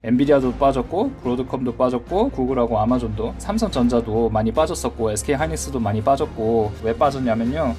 엔비디아도 빠졌고 브로드컴도 빠졌고 구글하고 아마존도, 삼성전자도 많이 빠졌었고 SK하이닉스도 많이 빠졌고. 왜 빠졌냐면요,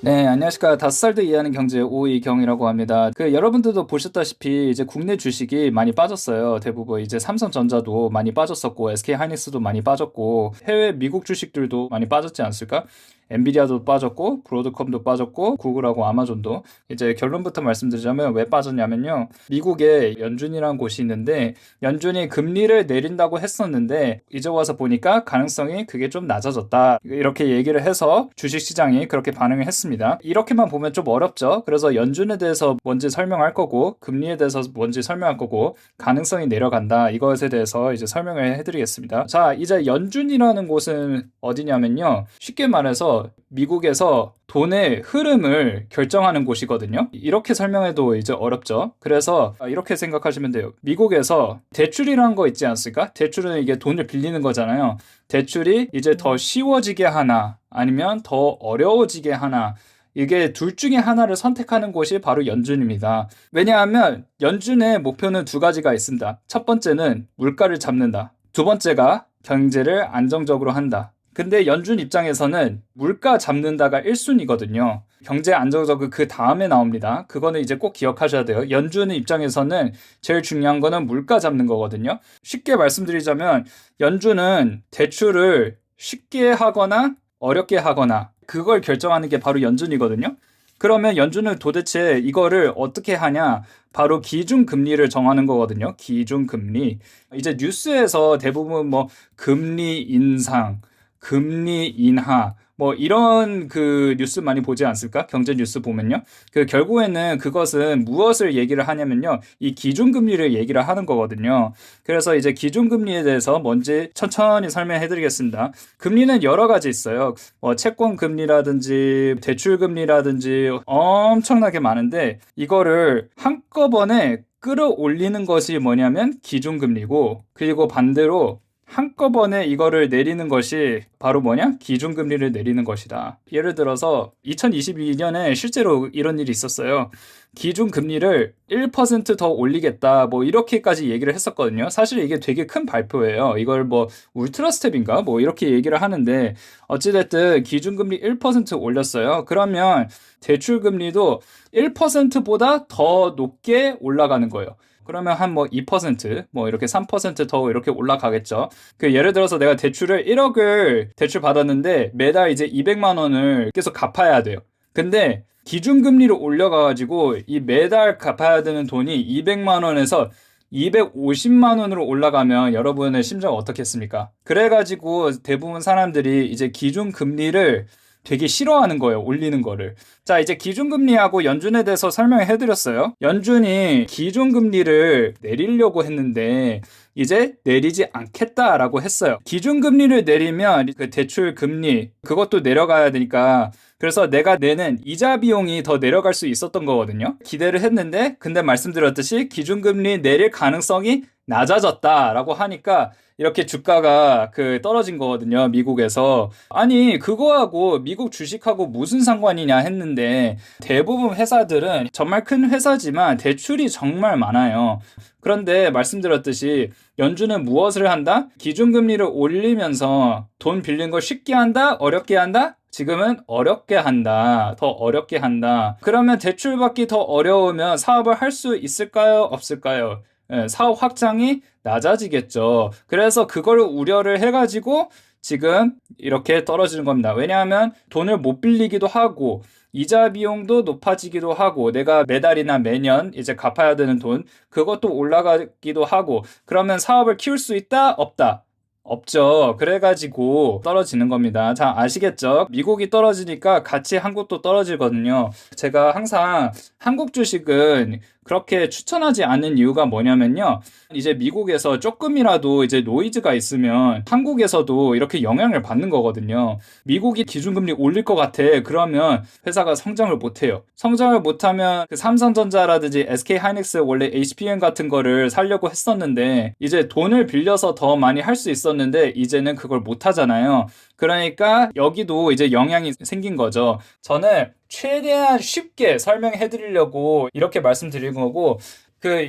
네, 안녕하십니까. 5살도 이해하는 경제 오이경이라고 합니다. 여러분들도 보셨다시피 이제 국내 주식이 많이 빠졌어요. 대부분 이제 삼성전자도 많이 빠졌었고, SK하이닉스도 많이 빠졌고, 해외 미국 주식들도 많이 빠졌지 않습니까? 엔비디아도 빠졌고, 브로드컴도 빠졌고, 구글하고 아마존도. 이제 결론부터 말씀드리자면 왜 빠졌냐면요, 미국에 연준이라는 곳이 있는데, 연준이 금리를 내린다고 했었는데, 이제 와서 보니까 가능성이 그게 좀 낮아졌다, 이렇게 얘기를 해서 주식시장이 그렇게 반응을 했습니다. 이렇게만 보면 좀 어렵죠. 그래서 연준에 대해서 뭔지 설명할 거고, 금리에 대해서 뭔지 설명할 거고, 가능성이 내려간다, 이것에 대해서 이제 설명을 해드리겠습니다. 자, 이제 연준이라는 곳은 어디냐면요, 쉽게 말해서 미국에서 돈의 흐름을 결정하는 곳이거든요. 이렇게 설명해도 이제 어렵죠. 그래서 이렇게 생각하시면 돼요. 미국에서 대출이라는 거 있지 않습니까? 대출은 이게 돈을 빌리는 거잖아요. 대출이 이제 더 쉬워지게 하나, 아니면 더 어려워지게 하나, 이게 둘 중에 하나를 선택하는 곳이 바로 연준입니다. 왜냐하면 연준의 목표는 두 가지가 있습니다. 첫 번째는 물가를 잡는다. 두 번째가 경제를 안정적으로 한다. 근데 연준 입장에서는 물가 잡는다가 1순위거든요. 경제 안정적은 그 다음에 나옵니다. 그거는 이제 꼭 기억하셔야 돼요. 연준 입장에서는 제일 중요한 거는 물가 잡는 거거든요. 쉽게 말씀드리자면 연준은 대출을 쉽게 하거나 어렵게 하거나 그걸 결정하는 게 바로 연준이거든요. 그러면 연준은 도대체 이거를 어떻게 하냐? 바로 기준금리를 정하는 거거든요. 기준금리. 이제 뉴스에서 대부분 뭐 금리 인상, 금리 인하, 뭐 이런 뉴스 많이 보지 않습니까? 경제 뉴스 보면요. 결국에는 그것은 무엇을 얘기를 하냐면요, 이 기준금리를 얘기를 하는 거거든요. 그래서 이제 기준금리에 대해서 뭔지 천천히 설명해 드리겠습니다. 금리는 여러 가지 있어요. 채권금리라든지 대출금리라든지 엄청나게 많은데, 이거를 한꺼번에 끌어올리는 것이 뭐냐면 기준금리고, 그리고 반대로 한꺼번에 이거를 내리는 것이 바로 뭐냐? 기준금리를 내리는 것이다. 예를 들어서 2022년에 실제로 이런 일이 있었어요. 기준금리를 1%더 올리겠다, 뭐 이렇게까지 얘기를 했었거든요. 사실 이게 되게 큰 발표예요. 이걸 뭐 울트라 스텝인가? 뭐 이렇게 얘기를 하는데, 어찌됐든 기준금리 1% 올렸어요. 그러면 대출금리도 1%보다 더 높게 올라가는 거예요. 그러면 한 뭐 2%, 뭐 이렇게 3%더 이렇게 올라가겠죠. 예를 들어서 내가 대출을 1억을 대출 받았는데 매달 이제 200만 원을 계속 갚아야 돼요. 근데 기준금리를 올려가지고 이 매달 갚아야 되는 돈이 200만 원에서 250만 원으로 올라가면 여러분의 심정 어떻겠습니까? 그래가지고 대부분 사람들이 이제 기준금리를 되게 싫어하는 거예요. 올리는 거를. 자, 이제 기준금리하고 연준에 대해서 설명해 드렸어요. 연준이 기준금리를 내리려고 했는데 이제 내리지 않겠다라고 했어요. 기준금리를 내리면 그 대출금리 그것도 내려가야 되니까, 그래서 내가 내는 이자 비용이 더 내려갈 수 있었던 거거든요. 기대를 했는데, 근데 말씀드렸듯이 기준금리 내릴 가능성이 낮아졌다라고 하니까 이렇게 주가가 떨어진 거거든요. 미국에서. 아니, 그거하고 미국 주식하고 무슨 상관이냐 했는데, 대부분 회사들은 정말 큰 회사지만 대출이 정말 많아요. 그런데 말씀드렸듯이 연준은 무엇을 한다? 기준금리를 올리면서 돈 빌린 걸 쉽게 한다? 어렵게 한다? 지금은 어렵게 한다. 더 어렵게 한다. 그러면 대출받기 더 어려우면 사업을 할 수 있을까요? 없을까요? 사업 확장이 낮아지겠죠. 그래서 그걸 우려를 해가지고 지금 이렇게 떨어지는 겁니다. 왜냐하면 돈을 못 빌리기도 하고 이자 비용도 높아지기도 하고 내가 매달이나 매년 이제 갚아야 되는 돈 그것도 올라가기도 하고, 그러면 사업을 키울 수 있다? 없다? 없죠. 그래가지고 떨어지는 겁니다. 자, 아시겠죠? 미국이 떨어지니까 같이 한국도 떨어지거든요. 제가 항상 한국 주식은 그렇게 추천하지 않는 이유가 뭐냐면요, 이제 미국에서 조금이라도 이제 노이즈가 있으면 한국에서도 이렇게 영향을 받는 거거든요. 미국이 기준금리 올릴 것 같아. 그러면 회사가 성장을 못해요. 성장을 못하면 삼성전자라든지 SK하이닉스 원래 HBM 같은 거를 살려고 했었는데 이제 돈을 빌려서 더 많이 할 수 있었는데 이제는 그걸 못 하잖아요. 그러니까 여기도 이제 영향이 생긴 거죠. 저는 최대한 쉽게 설명해 드리려고 이렇게 말씀드린 거고,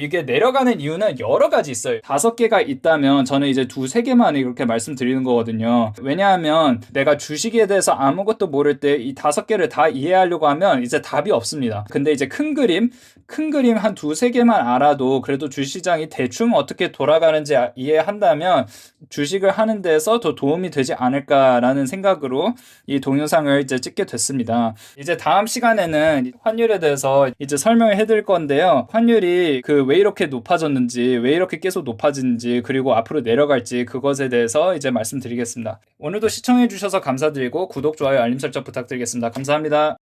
이게 내려가는 이유는 여러 가지 있어요. 5개가 있다면 저는 이제 2-3개만 이렇게 말씀드리는 거거든요. 왜냐하면 내가 주식에 대해서 아무것도 모를 때 이 5개를 다 이해하려고 하면 이제 답이 없습니다. 근데 이제 큰 그림 한 2-3개만 알아도 그래도 주시장이 대충 어떻게 돌아가는지 이해한다면 주식을 하는 데서 더 도움이 되지 않을까라는 생각으로 이 동영상을 이제 찍게 됐습니다. 이제 다음 시간에는 환율에 대해서 이제 설명을 해드릴 건데요. 환율이 왜 이렇게 높아졌는지, 왜 이렇게 계속 높아지는지, 그리고 앞으로 내려갈지 그것에 대해서 이제 말씀드리겠습니다. 오늘도 시청해주셔서 감사드리고 구독, 좋아요, 알림 설정 부탁드리겠습니다. 감사합니다.